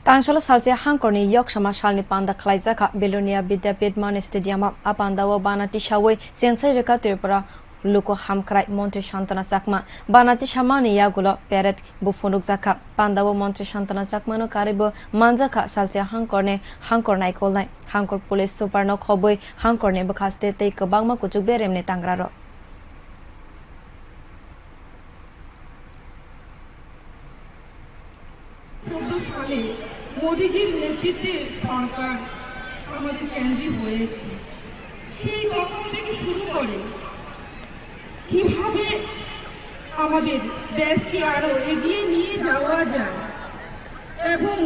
Tangsalo salse hangkorni yok sama salni panda khlaijaka Belonia Vidyapit Man Stadium apandawa banati shawai sensai reka tirpura luko hamkrai Monte Shantana Chakma banati shamani yagulo peret bufunuk jaka pandawa Monte Shantana Chakmano karibo manjaka salse hangkornai kolnai hangkor police super no khoboi hangkorne bkhaste tei kabangma kuchuk beremne tangraro মোদিজির নেতৃত্বে সরকার আমাদের কেন্দ্রে হয়েছে সেই তখন থেকে শুরু করে কিভাবে আমাদের দেশকে আরো এগিয়ে নিয়ে যাওয়া যায় এবং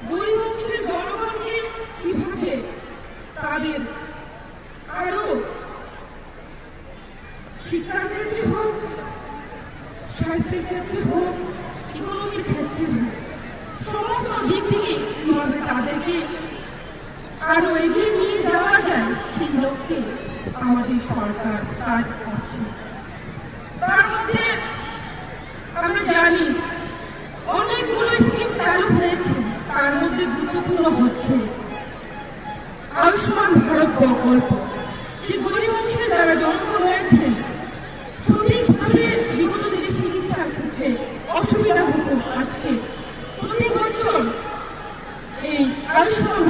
গরিব অংশের জনগণকে কিভাবে তাদের আরো শিক্ষার ক্ষেত্রে হোক স্বাস্থ্যের ক্ষেত্রে হোক ইকোনমির ক্ষেত্রে হোক সমস্ত দিক থেকে কিভাবে তাদেরকে আরো এগিয়ে নিয়ে যাওয়া যায় সেই লক্ষ্যে আমাদের সরকার কাজ করছে তার মধ্যে আমরা জানি অনেকগুলো স্কিম চালু হয়েছে তার মধ্যে গুরুত্বপূর্ণ হচ্ছে আয়ুষ্মান ভারত প্রকল্প যে গরিব অংশের যারা জনগণ রয়েছেন সঠিকভাবে বিগত দিনে চিকিৎসার ক্ষেত্রে অসুবিধা হতো আজকে প্রতি বছর এই আয়ুষ্মান